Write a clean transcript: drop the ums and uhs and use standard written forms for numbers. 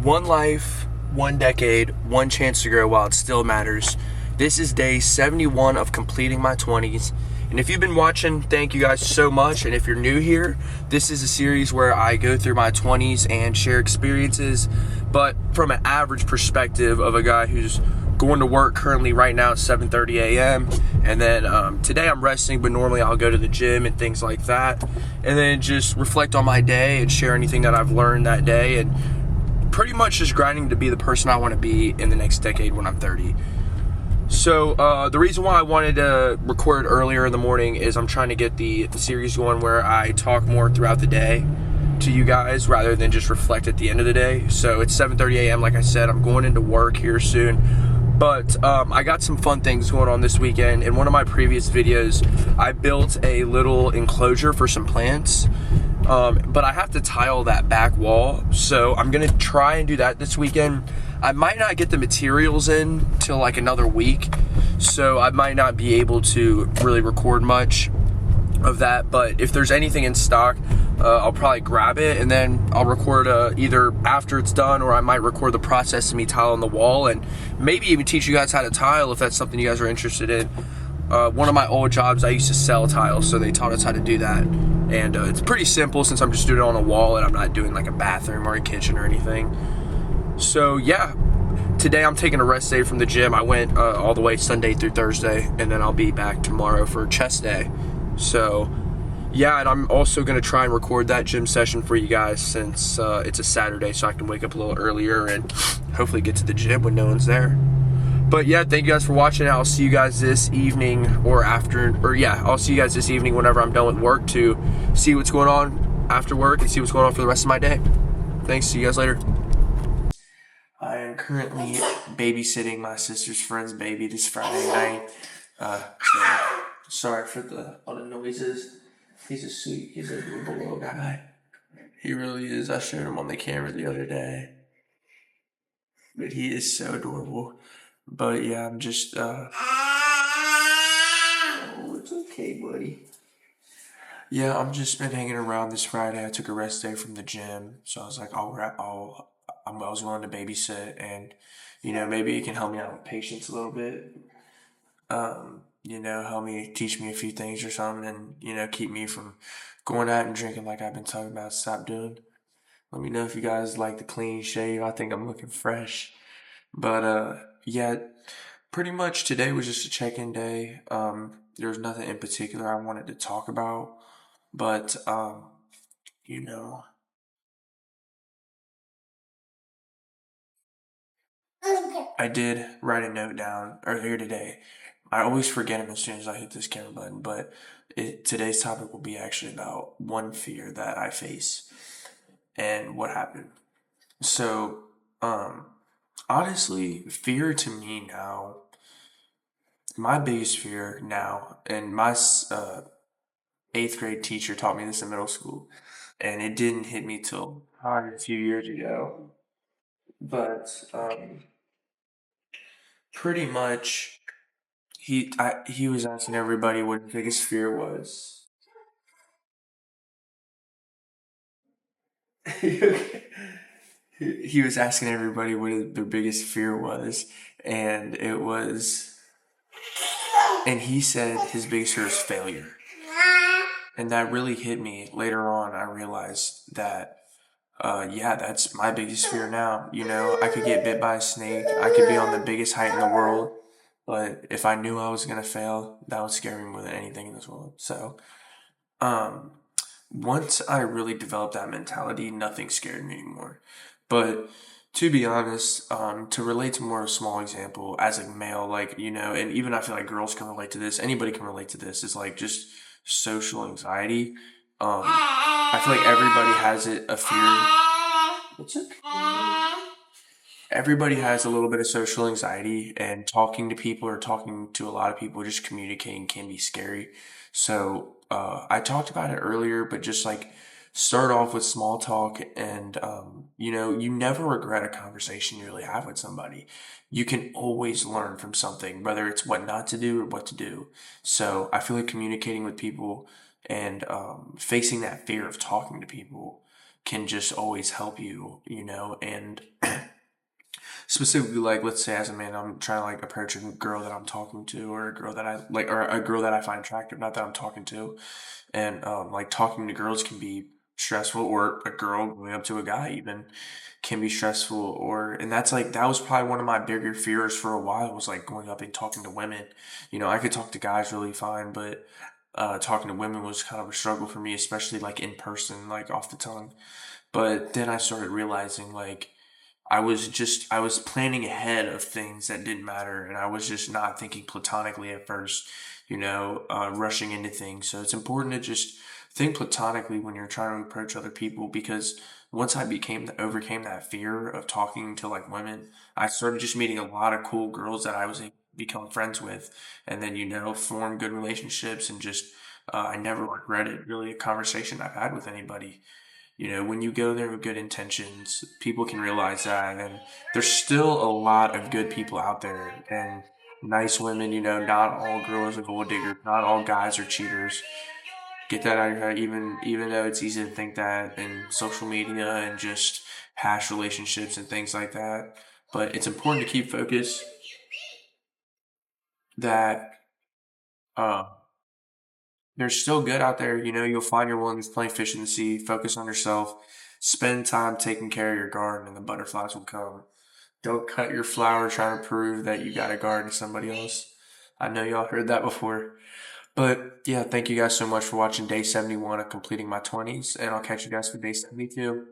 One life, one decade, one chance to grow while it still matters. This is day 71 of completing my 20s. And if you've been watching, thank you guys so much. And if you're new here, this is a series where I go through my 20s and share experiences, but from an average perspective of a guy who's going to work currently right now at 7:30 a.m. And then today I'm resting, but normally I'll go to the gym and things like that. And then just reflect on my day and share anything that I've learned that day. And pretty much just grinding to be the person I want to be in the next decade when I'm 30. So the reason why I wanted to record earlier in the morning is I'm trying to get the series going where I talk more throughout the day to you guys rather than just reflect at the end of the day. So it's 7:30 a.m. Like I said, I'm going into work here soon. But I got some fun things going on this weekend. In one of my previous videos, I built a little enclosure for some plants. But I have to tile that back wall, so I'm gonna try and do that this weekend. I might not get the materials in till like another week, so I might not be able to really record much of that, but if there's anything in stock, I'll probably grab it and then I'll record either after it's done, or I might record the process of me tiling the wall and maybe even teach you guys how to tile if that's something you guys are interested in. One of my old jobs, I used to sell tiles, so they taught us how to do that. And it's pretty simple since I'm just doing it on a wall and I'm not doing like a bathroom or a kitchen or anything. So yeah, today I'm taking a rest day from the gym. I went all the way Sunday through Thursday, and then I'll be back tomorrow for chest day. So yeah, and I'm also gonna try and record that gym session for you guys since it's a Saturday, so I can wake up a little earlier and hopefully get to the gym when no one's there. But yeah, thank you guys for watching. I'll see you guys this evening I'll see you guys this evening whenever I'm done with work to see what's going on after work and see what's going on for the rest of my day. Thanks, see you guys later. I am currently babysitting my sister's friend's baby this Friday night. So sorry for all the noises. He's a adorable little guy. He really is. I showed him on the camera the other day. But he is so adorable. But yeah, I'm just, oh, it's okay, buddy. Yeah, I'm just been hanging around this Friday. I took a rest day from the gym, so I was like, I was willing to babysit, and, maybe it can help me out with patience a little bit. Help me, teach me a few things or something, and, keep me from going out and drinking like I've been talking about stop doing. Let me know if you guys like the clean shave. I think I'm looking fresh. But, yeah, pretty much today was just a check-in day. There was nothing in particular I wanted to talk about, but, I did write a note down earlier today. I always forget them as soon as I hit this camera button, but today's topic will be actually about one fear that I face and what happened. So, honestly, fear to me now, my biggest fear now, and my eighth grade teacher taught me this in middle school, and it didn't hit me till a few years ago. But pretty much, he was asking everybody what his biggest fear was. He was asking everybody what their biggest fear was, and he said his biggest fear is failure. And that really hit me. Later on, I realized that, yeah, that's my biggest fear now. I could get bit by a snake. I could be on the biggest height in the world. But if I knew I was going to fail, that would scare me more than anything in this world. So, once I really developed that mentality, nothing scared me anymore. But to be honest, to relate to more of a small example, as a male, and even I feel like girls can relate to this, anybody can relate to this, is like just social anxiety. I feel like everybody has a fear. What's it? Everybody has a little bit of social anxiety, and talking to people or talking to a lot of people, just communicating can be scary. So, I talked about it earlier, but just like start off with small talk and, you never regret a conversation you really have with somebody. You can always learn from something, whether it's what not to do or what to do. So I feel like communicating with people and, facing that fear of talking to people can just always help you, and specifically, like, let's say as a man, I'm trying to like approach a girl that I'm talking to, or a girl that I like, or a girl that I find attractive, not that I'm talking to, and like talking to girls can be stressful, or a girl going up to a guy even can be stressful, or and that's like that was probably one of my bigger fears for a while, was like going up and talking to women. I could talk to guys really fine, but talking to women was kind of a struggle for me, especially like in person, like off the tongue. But then I started realizing like I was planning ahead of things that didn't matter, and I was just not thinking platonically at first, rushing into things. So it's important to just think platonically when you're trying to approach other people, because once I overcame that fear of talking to like women, I started just meeting a lot of cool girls that I was able to become friends with, and then form good relationships, and just I never regretted really a conversation I've had with anybody. When you go there with good intentions, people can realize that. And there's still a lot of good people out there and nice women. Not all girls are gold diggers, not all guys are cheaters. Get that out of your head, even though it's easy to think that in social media and just past relationships and things like that. But it's important to keep focused that uh, there's still good out there. You'll find your one that's playing fish in the sea. Focus on yourself. Spend time taking care of your garden, and the butterflies will come. Don't cut your flower trying to prove that you got a garden to somebody else. I know y'all heard that before. But yeah, thank you guys so much for watching day 71 of completing my 20s, and I'll catch you guys for day 72.